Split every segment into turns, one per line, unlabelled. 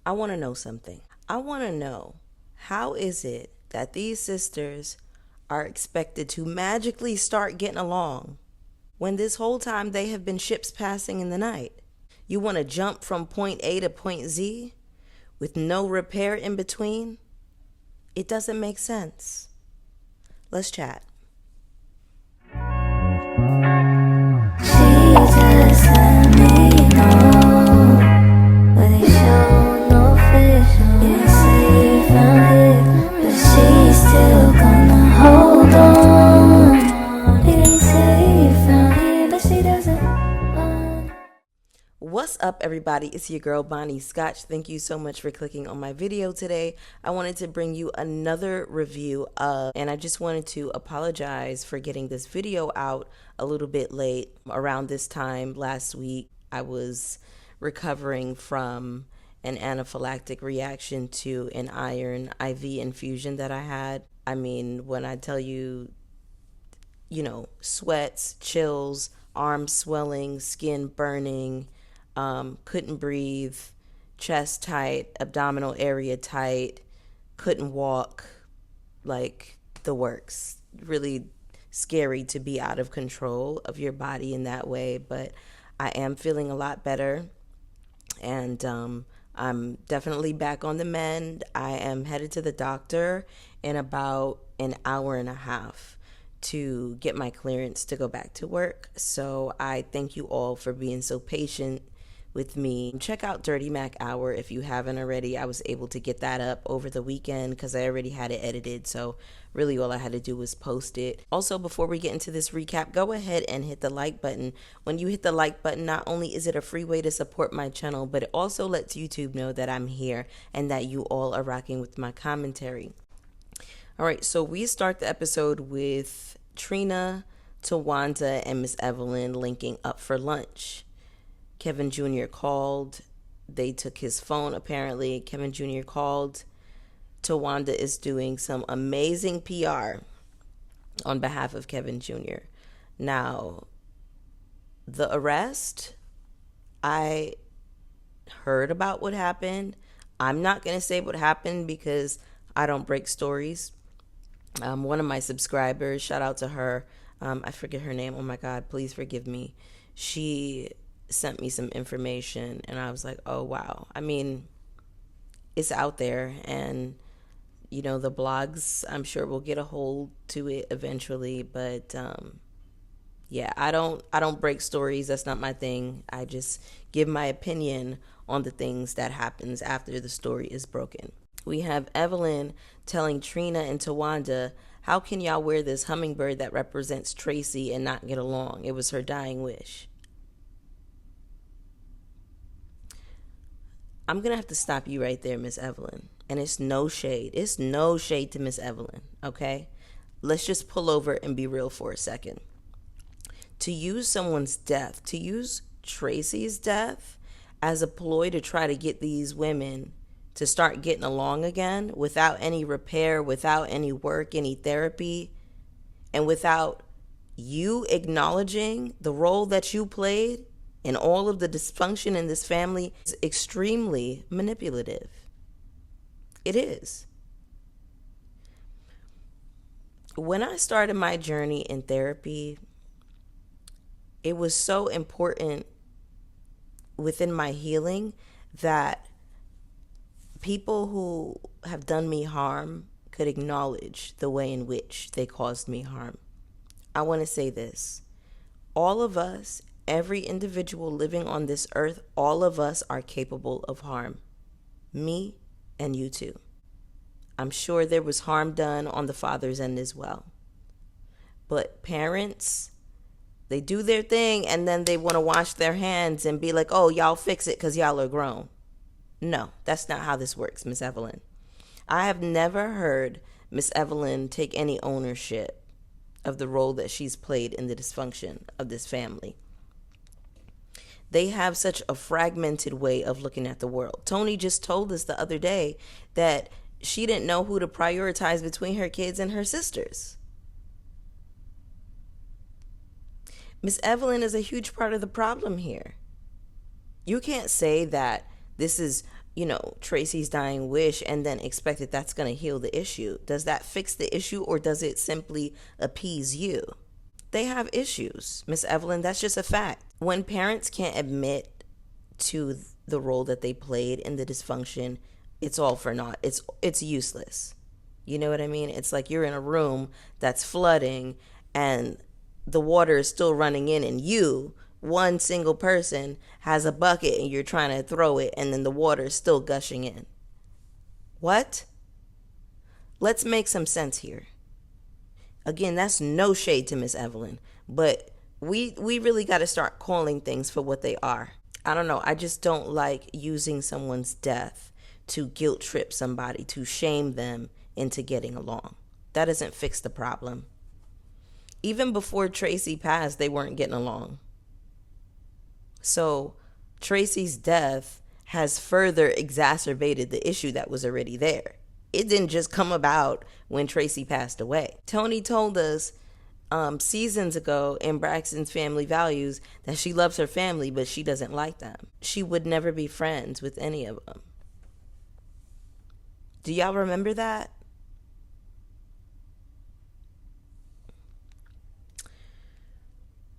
I want to know something. I want to know, how is it that these sisters are expected to magically start getting along when this whole time they have been ships passing in the night? You want to jump from point A to point Z with no repair in between? It doesn't make sense. Let's chat. What's up, everybody? It's your girl Bonnie Scotch. Thank you so much for clicking on my video today. I wanted to bring you another review and I just wanted to apologize for getting this video out a little bit late. Around this time last week, I was recovering from an anaphylactic reaction to an iron IV infusion that I had. I mean, when I tell you, sweats, chills, arm swelling, skin burning, couldn't breathe, chest tight, abdominal area tight, couldn't walk, like the works. Really scary to be out of control of your body in that way, but I am feeling a lot better, and I'm definitely back on the mend. I am headed to the doctor in about an hour and a half to get my clearance to go back to work. So I thank you all for being so patient with me. Check out Dirty Mac Hour if you haven't already. I was able to get that up over the weekend because I already had it edited, so really all I had to do was post it. Also, before we get into this recap, go ahead and hit the like button. When you hit the like button, not only is it a free way to support my channel, but it also lets YouTube know that I'm here and that you all are rocking with my commentary. All right, so we start the episode with Trina, Towanda, and Miss Evelyn linking up for lunch. Kevin Jr. called. They took his phone, apparently. Kevin Jr. called. Towanda is doing some amazing PR on behalf of Kevin Jr. Now, the arrest, I heard about what happened. I'm not going to say what happened because I don't break stories. One of my subscribers, shout out to her, I forget her name. Oh my God, please forgive me. She sent me some information and I was like, oh wow. I mean, it's out there, and the blogs, I'm sure will get a hold to it eventually, but yeah, I don't break stories. That's not my thing. I just give my opinion on the things that happens after the story is broken. We have Evelyn telling Trina and Towanda, how can y'all wear this hummingbird that represents Tracy and not get along? It was her dying wish. I'm going to have to stop you right there, Miss Evelyn. And it's no shade. It's no shade to Miss Evelyn, okay? Let's just pull over and be real for a second. To use someone's death, to use Tracy's death as a ploy to try to get these women to start getting along again without any repair, without any work, any therapy, and without you acknowledging the role that you played in all of the dysfunction in this family, is extremely manipulative. It is. When I started my journey in therapy, it was so important within my healing that people who have done me harm could acknowledge the way in which they caused me harm. I want to say this. All of us, every individual living on this earth, all of us are capable of harm. Me and you too. I'm sure there was harm done on the father's end as well. But parents, they do their thing and then they want to wash their hands and be like, oh, y'all fix it because y'all are grown. No, that's not how this works, Miss Evelyn. I have never heard Miss Evelyn take any ownership of the role that she's played in the dysfunction of this family. They have such a fragmented way of looking at the world. Tony just told us the other day that she didn't know who to prioritize between her kids and her sisters. Miss Evelyn is a huge part of the problem here. You can't say that this is Tracy's dying wish and then expect that that's going to heal the issue. Does that fix the issue, or does it simply appease you? They have issues, Miss Evelyn. That's just a fact. When parents can't admit to the role that they played in the dysfunction, it's all for naught. It's useless. You know what I mean? It's like you're in a room that's flooding and the water is still running in, and you, one single person, has a bucket and you're trying to throw it, and then the water is still gushing in. What? Let's make some sense here. Again, that's no shade to Miss Evelyn, but we really got to start calling things for what they are. I don't know. I just don't like using someone's death to guilt trip somebody, to shame them into getting along. That doesn't fix the problem. Even before Tracy passed, they weren't getting along. So Tracy's death has further exacerbated the issue that was already there. It didn't just come about when Tracy passed away. Toni told us seasons ago in Braxton's Family Values that she loves her family, but she doesn't like them. She would never be friends with any of them. Do y'all remember that?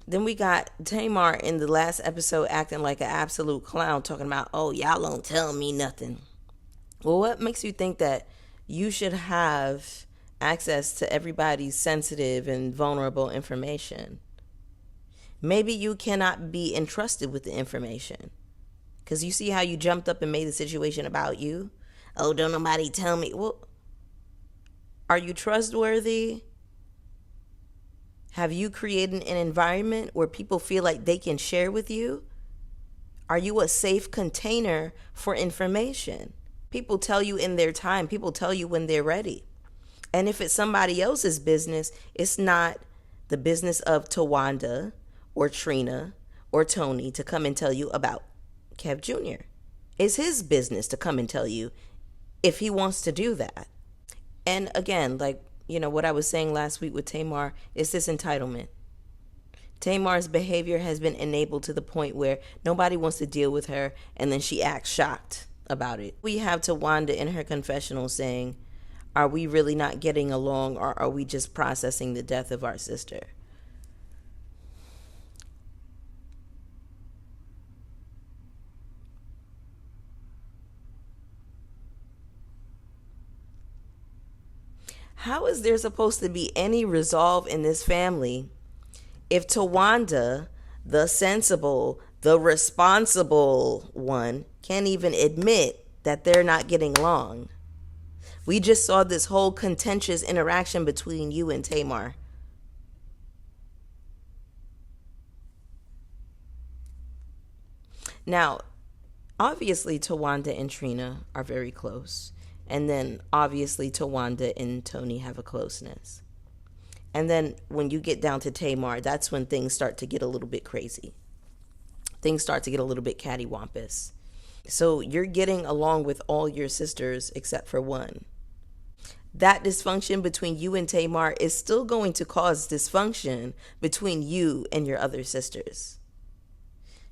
Then we got Tamar in the last episode acting like an absolute clown, talking about, oh, y'all don't tell me nothing. Well, what makes you think that you should have access to everybody's sensitive and vulnerable information? Maybe you cannot be entrusted with the information. Because you see how you jumped up and made the situation about you? Oh, don't nobody tell me. Well, are you trustworthy? Have you created an environment where people feel like they can share with you? Are you a safe container for information? People tell you in their time. People tell you when they're ready. And if it's somebody else's business, it's not the business of Towanda or Trina or Toni to come and tell you about Kev Jr. It's his business to come and tell you if he wants to do that. And again, what I was saying last week with Tamar is this entitlement. Tamar's behavior has been enabled to the point where nobody wants to deal with her, and then she acts shocked about it. We have Towanda in her confessional saying, are we really not getting along, or are we just processing the death of our sister? How is there supposed to be any resolve in this family if Towanda, the sensible, the responsible one, can't even admit that they're not getting along? We just saw this whole contentious interaction between you and Tamar. Now, obviously, Towanda and Trina are very close. And then obviously Towanda and Toni have a closeness. And then when you get down to Tamar, that's when things start to get a little bit crazy. Things start to get a little bit cattywampus. So you're getting along with all your sisters except for one. That dysfunction between you and Tamar is still going to cause dysfunction between you and your other sisters.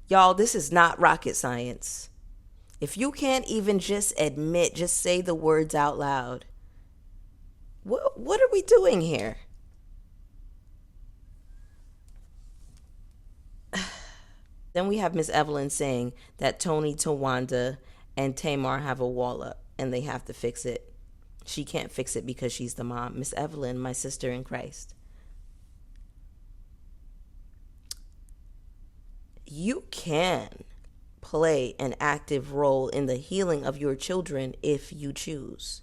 Y'all, this is not rocket science. If you can't even just admit, just say the words out loud. What are we doing here? Then we have Miss Evelyn saying that Toni, Towanda, and Tamar have a wall up and they have to fix it. She can't fix it because she's the mom. Miss Evelyn, my sister in Christ. You can play an active role in the healing of your children if you choose.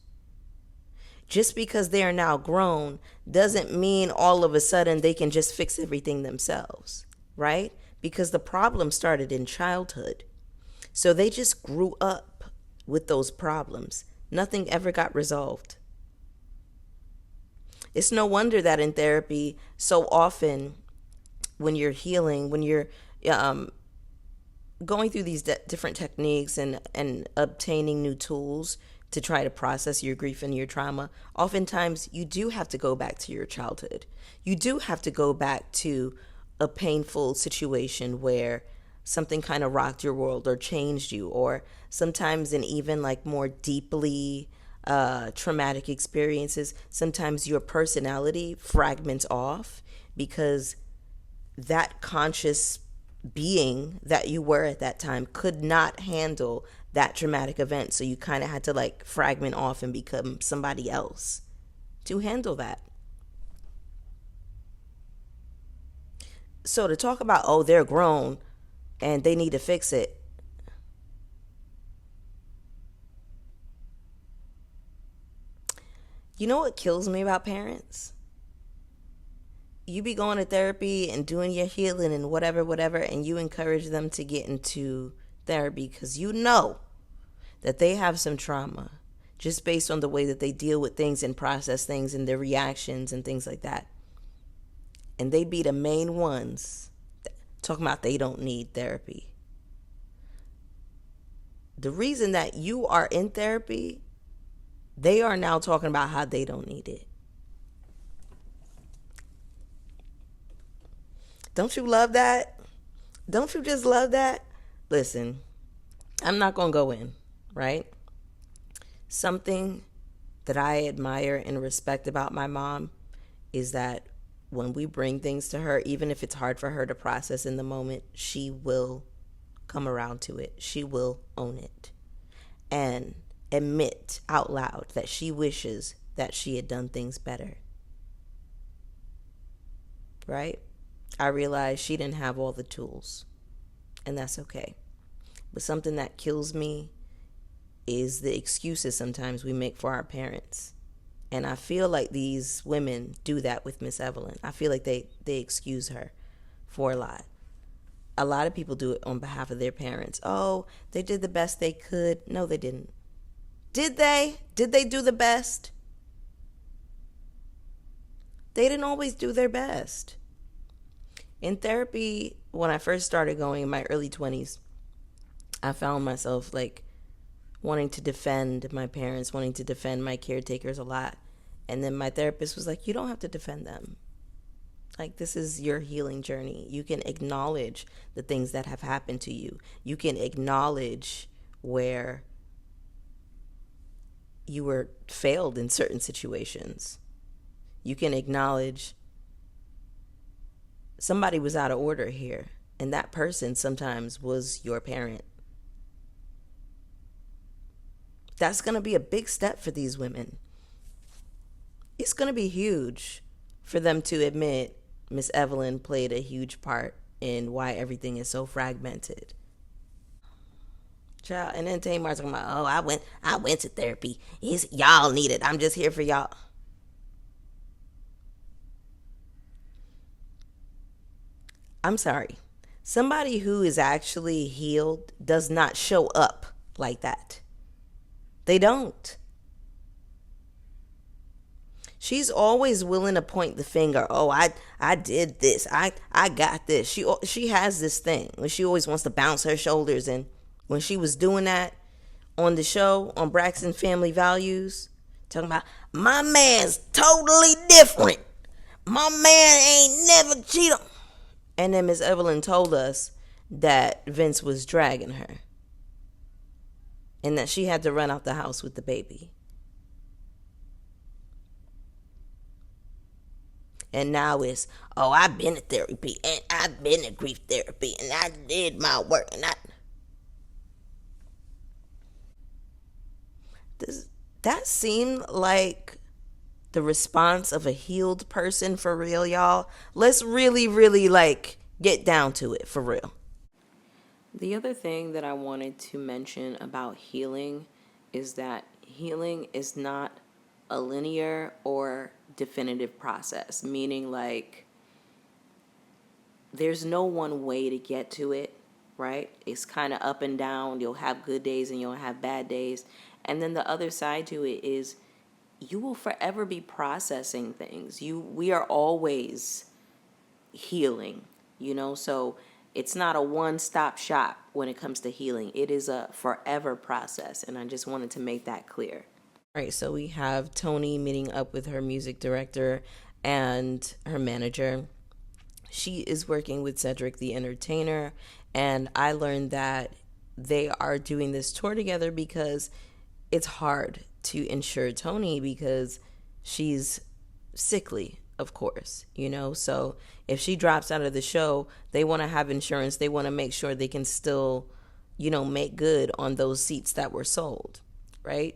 Just because they are now grown doesn't mean all of a sudden they can just fix everything themselves, right? Because the problem started in childhood. So they just grew up with those problems. Nothing ever got resolved. It's no wonder that in therapy, so often when you're healing, when you're going through these different techniques and obtaining new tools to try to process your grief and your trauma, oftentimes you do have to go back to your childhood. You do have to go back to a painful situation where something kind of rocked your world or changed you, or sometimes in even like more deeply traumatic experiences, sometimes your personality fragments off because that conscious being that you were at that time could not handle that traumatic event. So you kind of had to like fragment off and become somebody else to handle that. So to talk about, oh, they're grown and they need to fix it. You know what kills me about parents? You be going to therapy and doing your healing and whatever, whatever, and you encourage them to get into therapy because you know that they have some trauma just based on the way that they deal with things and process things and their reactions and things like that. And they be the main ones talking about they don't need therapy. The reason that you are in therapy, they are now talking about how they don't need it. Don't you love that? Don't you just love that? Listen, I'm not going to go in, right? Something that I admire and respect about my mom is that when we bring things to her, even if it's hard for her to process in the moment, she will come around to it. She will own it and admit out loud that she wishes that she had done things better. Right? I realized she didn't have all the tools, and that's okay. But something that kills me is the excuses sometimes we make for our parents. And I feel like these women do that with Miss Evelyn. I feel like they excuse her for a lot. A lot of people do it on behalf of their parents. Oh, they did the best they could. No, they didn't. Did they? Did they do the best? They didn't always do their best. In therapy, when I first started going in my early 20s, I found myself like wanting to defend my parents, wanting to defend my caretakers a lot. And then my therapist was like, you don't have to defend them. Like, this is your healing journey. You can acknowledge the things that have happened to you. You can acknowledge where you were failed in certain situations. You can acknowledge somebody was out of order here, and that person sometimes was your parent. That's going to be a big step for these women. It's going to be huge for them to admit Miss Evelyn played a huge part in why everything is so fragmented. Child, and then Tamar talking about, oh, I went to therapy. Y'all need it. I'm just here for y'all. I'm sorry. Somebody who is actually healed does not show up like that. They don't. She's always willing to point the finger. Oh, I did this. I got this. She has this thing when she always wants to bounce her shoulders. And when she was doing that on the show on Braxton Family Values, talking about my man's totally different. My man ain't never cheated. And then Miss Evelyn told us that Vince was dragging her and that she had to run out the house with the baby. And now it's, oh, I've been to therapy and I've been to grief therapy and I did my work and that seemed like the response of a healed person for real, y'all. Let's really, really like get down to it for real. The other thing that I wanted to mention about healing is that healing is not a linear or definitive process, meaning like there's no one way to get to it, right? It's kind of up and down. You'll have good days and you'll have bad days. And then the other side to it is you will forever be processing things. We are always healing, so it's not a one-stop shop when it comes to healing. It is a forever process, and I just wanted to make that clear. All right, so we have Toni meeting up with her music director and her manager. She is working with Cedric the entertainer, And I learned that they are doing this tour together because it's hard to insure Tony because she's sickly, of course, you know? So if she drops out of the show, they want to have insurance. They want to make sure they can still, make good on those seats that were sold, right?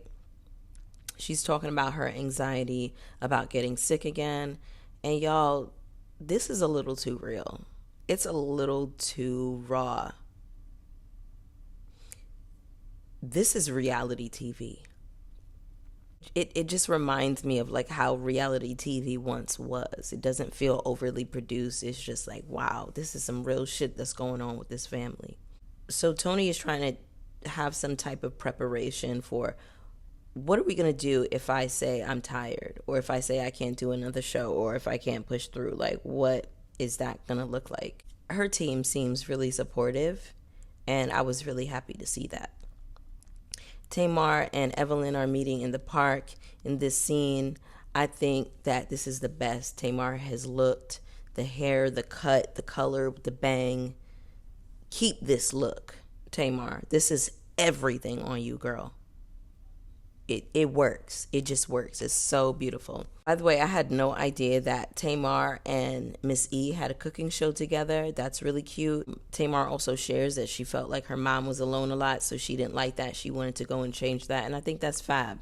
She's talking about her anxiety about getting sick again. And y'all, this is a little too real. It's a little too raw. This is reality TV. It just reminds me of like how reality TV once was. It doesn't feel overly produced. It's just like, wow, this is some real shit that's going on with this family. So Tony is trying to have some type of preparation for, what are we going to do if I say I'm tired, or if I say I can't do another show, or if I can't push through? Like, what is that going to look like? Her team seems really supportive, and I was really happy to see that. Tamar and Evelyn are meeting in the park in this scene. I think that this is the best Tamar has looked. The hair, the cut, the color, the bang. Keep this look, Tamar. This is everything on you, girl. It works. It just works. It's so beautiful. By the way, I had no idea that Tamar and Miss E had a cooking show together. That's really cute. Tamar also shares that she felt like her mom was alone a lot, so she didn't like that. She wanted to go and change that, and I think that's fab.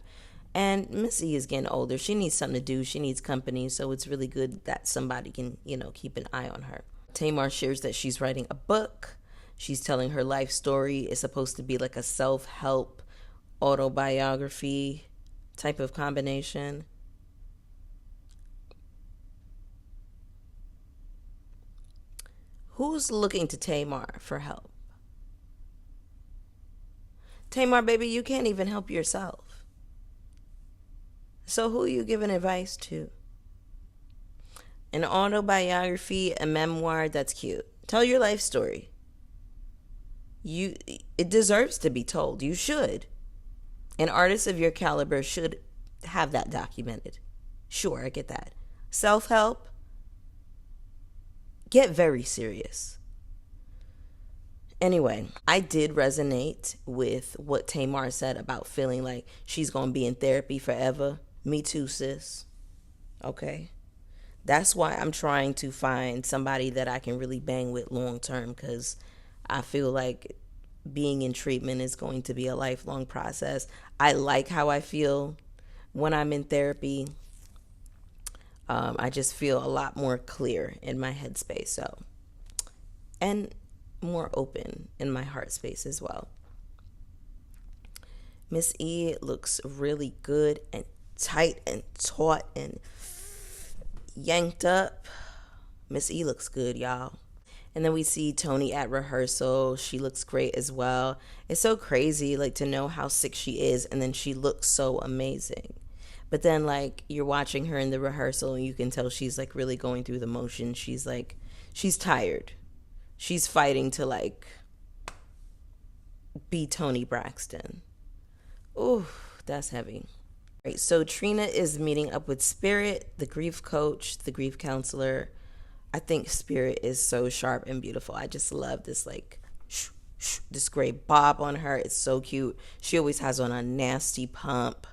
And Miss E is getting older. She needs something to do. She needs company, so it's really good that somebody can, keep an eye on her. Tamar shares that she's writing a book. She's telling her life story. It's supposed to be like a self-help autobiography type of combination. Who's looking to Tamar for help? Tamar, baby, you can't even help yourself. So who are you giving advice to? An autobiography, a memoir, that's cute. Tell your life story. It deserves to be told. You should. An artist of your caliber should have that documented. Sure, I get that. Self-help, get very serious. Anyway, I did resonate with what Tamar said about feeling like she's going to be in therapy forever. Me too, sis. Okay. That's why I'm trying to find somebody that I can really bang with long term, because I feel like being in treatment is going to be a lifelong process. I like how I feel when I'm in therapy. I just feel a lot more clear in my headspace, so, and more open in my heart space as well. Miss E looks really good and tight and taut and yanked up. Miss E looks good, y'all. And then we see Tony at rehearsal. She looks great as well. It's so crazy, like, to know how sick she is, and then she looks so amazing. But then, like, you're watching her in the rehearsal, and you can tell she's, like, really going through the motions. She's, like, she's tired. She's fighting to, like, be Tony Braxton. Ooh, that's heavy. Right, so Trina is meeting up with Spirit, the grief coach, the grief counselor. I think Spirit is so sharp and beautiful. I just love this, like, this gray bob on her. It's so cute. She always has on a nasty pump.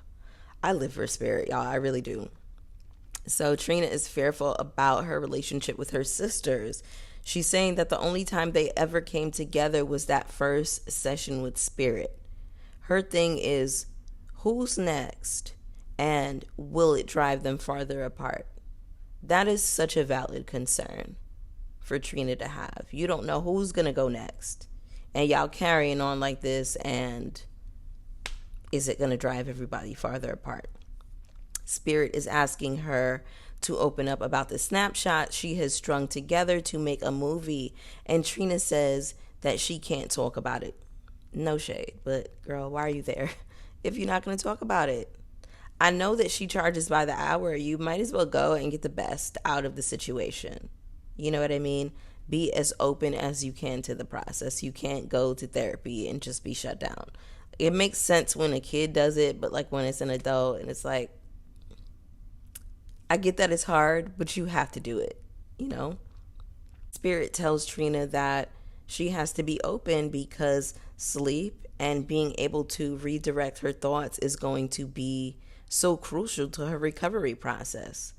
I live for Spirit, y'all. I really do. So Trina is fearful about her relationship with her sisters. She's saying that the only time they ever came together was that first session with Spirit. Her thing is, who's next? And will it drive them farther apart? That is such a valid concern for Trina to have. You don't know who's going to go next. And y'all carrying on like this, and is it going to drive everybody farther apart? Spirit is asking her to open up about the snapshot she has strung together to make a movie. And Trina says that she can't talk about it. No shade, but girl, why are you there if you're not going to talk about it? I know that she charges by the hour. You might as well go and get the best out of the situation. You know what I mean? Be as open as you can to the process. You can't go to therapy and just be shut down. It makes sense when a kid does it, but like when it's an adult, and it's like, I get that it's hard, but you have to do it, you know? Spirit tells Trina that She has to be open because sleep and being able to redirect her thoughts is going to be so crucial to her recovery process.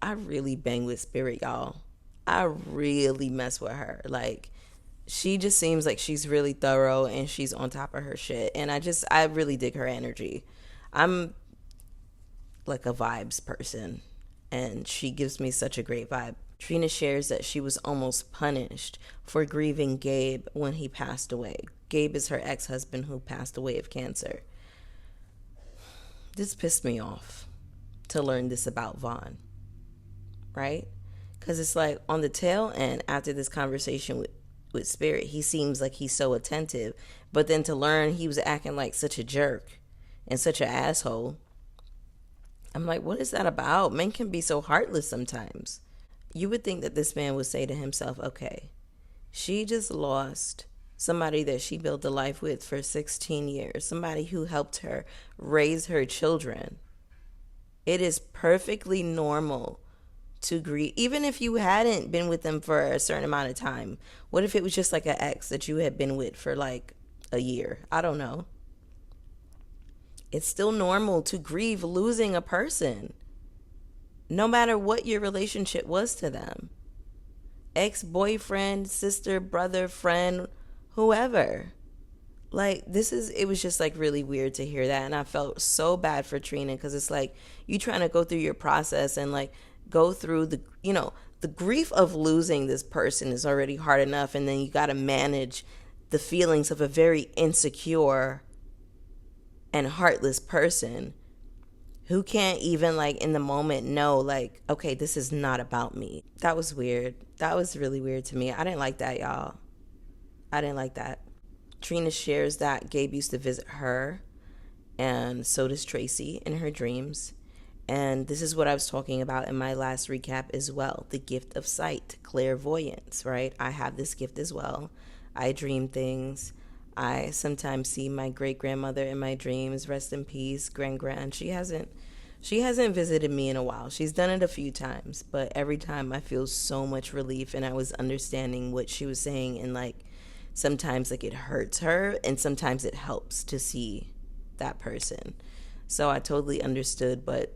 I really bang with spirit, y'all. I really mess with her. Like, she just seems like she's really thorough and she's on top of her shit. And I really dig her energy. I'm like a vibes person, and she gives me such a great vibe. Trina shares that she was almost punished for grieving Gabe when he passed away. Gabe is her ex husband who passed away of cancer. This pissed me off to learn this about Vaughn, right? Because it's like on the tail end, after this conversation with Spirit, he seems like he's so attentive. But then to learn he was acting like such a jerk and such an asshole, I'm like, what is that about? Men can be so heartless sometimes. You would think that this man would say to himself, okay, she just lost somebody that she built a life with for 16 years, somebody who helped her raise her children. It is perfectly normal to grieve, even if you hadn't been with them for a certain amount of time. What if it was just like an ex that you had been with for like a year? I don't know. It's still normal to grieve losing a person, no matter what your relationship was to them. Ex-boyfriend, sister, brother, friend, whoever. Like, it was just like really weird to hear that. And I felt so bad for Trina, because it's like you trying to go through your process and like go through the grief of losing this person is already hard enough. And then you got to manage the feelings of a very insecure and heartless person who can't even like in the moment know like, okay, this is not about me. That was weird. That was really weird to me. I didn't like that, y'all. I didn't like that. Trina shares that Gabe used to visit her, and so does Tracy in her dreams. And this is what I was talking about in my last recap as well, the gift of sight, clairvoyance, right? I have this gift as well. I dream things. I sometimes see my great grandmother in my dreams. Rest in peace, grand. She hasn't visited me in a while. She's done it a few times, but every time I feel so much relief, and I was understanding what she was saying, and like sometimes like it hurts her and sometimes it helps to see that person. So I totally understood, but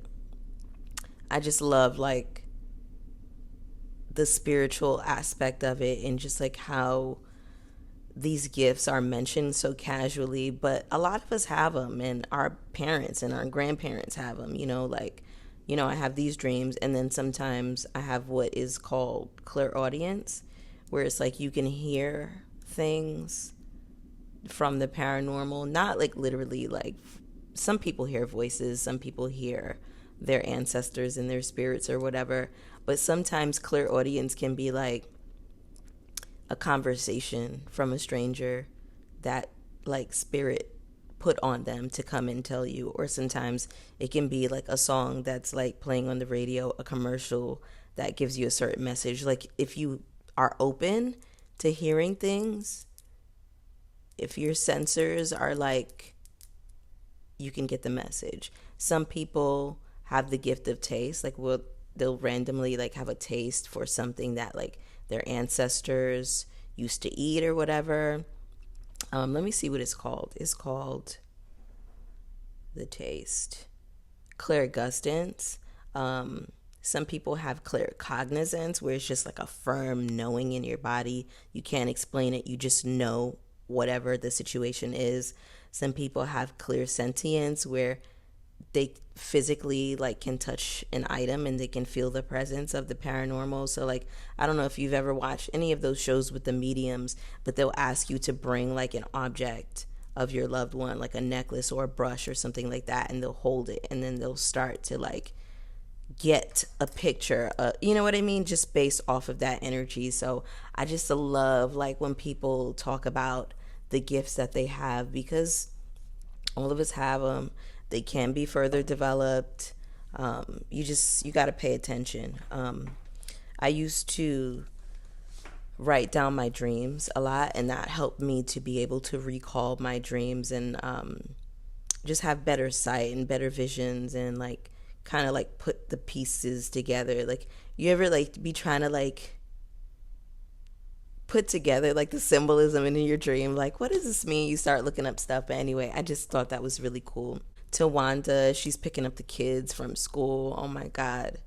I just love like the spiritual aspect of it, and just like how these gifts are mentioned so casually, but a lot of us have them, and our parents and our grandparents have them, like, I have these dreams, and then sometimes I have what is called clairaudience, where it's like you can hear things from the paranormal, not like literally, like some people hear voices, some people hear their ancestors and their spirits or whatever, but sometimes clairaudience can be like a conversation from a stranger that like spirit put on them to come and tell you. Or sometimes it can be like a song that's like playing on the radio, a commercial that gives you a certain message. Like if you are open to hearing things, if your sensors are like, you can get the message. Some people have the gift of taste, like they'll randomly like have a taste for something that like their ancestors used to eat or whatever. Let me see what it's called. It's called the taste. Clairgustance. Some people have claircognizance, where it's just like a firm knowing in your body. You can't explain it. You just know whatever the situation is. Some people have clairsentience, where they physically like can touch an item and they can feel the presence of the paranormal. So like, I don't know if you've ever watched any of those shows with the mediums, but they'll ask you to bring like an object of your loved one, like a necklace or a brush or something like that, and they'll hold it, and then they'll start to like get a picture, you know what I mean, just based off of that energy. So I just love like when people talk about the gifts that they have, because all of us have them. They can be further developed. You got to pay attention. I used to write down my dreams a lot, and that helped me to be able to recall my dreams and just have better sight and better visions, and like kind of like put the pieces together. Like, you ever like be trying to like put together, like the symbolism in your dream. Like, what does this mean? You start looking up stuff. But anyway, I just thought that was really cool. Towanda, she's picking up the kids from school. Oh my God.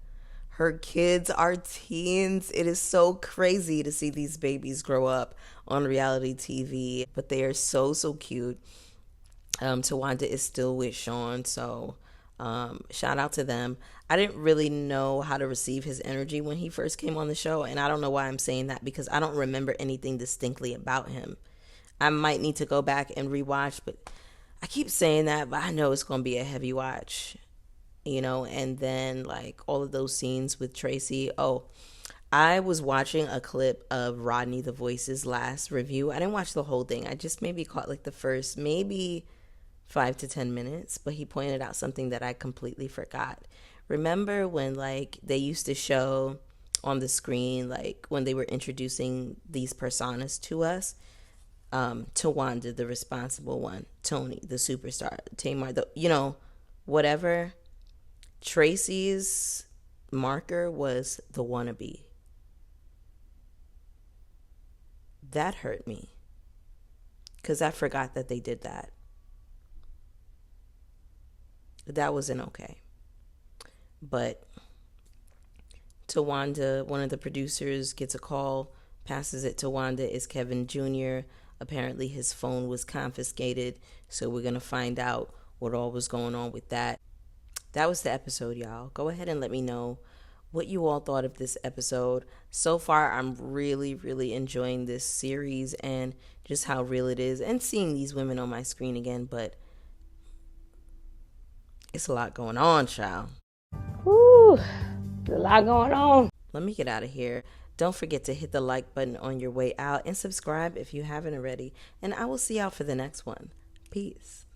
Her kids are teens. It is so crazy to see these babies grow up on reality TV, but they are so, so cute. Towanda is still with Sean, so shout out to them. I didn't really know how to receive his energy when he first came on the show, and I don't know why I'm saying that because I don't remember anything distinctly about him. I might need to go back and rewatch, but I keep saying that, but I know it's going to be a heavy watch, and then like all of those scenes with Tracy. Oh, I was watching a clip of Rodney the Voice's last review. I didn't watch the whole thing. I just maybe caught like the first maybe 5 to 10 minutes, but he pointed out something that I completely forgot. Remember when like they used to show on the screen, like when they were introducing these personas to us, Towanda, the responsible one, Tony, the superstar, Tamar, whatever. Tracy's marker was the wannabe. That hurt me because I forgot that they did that. That wasn't okay. But Towanda, one of the producers, gets a call, passes it to Wanda. It's Kevin Jr. Apparently his phone was confiscated, so we're going to find out what all was going on with that. That was the episode, y'all. Go ahead and let me know what you all thought of this episode. So far, I'm really, really enjoying this series and just how real it is and seeing these women on my screen again, but it's a lot going on, child.
Woo, a lot going on.
Let me get out of here. Don't forget to hit the like button on your way out and subscribe if you haven't already. And I will see y'all for the next one. Peace.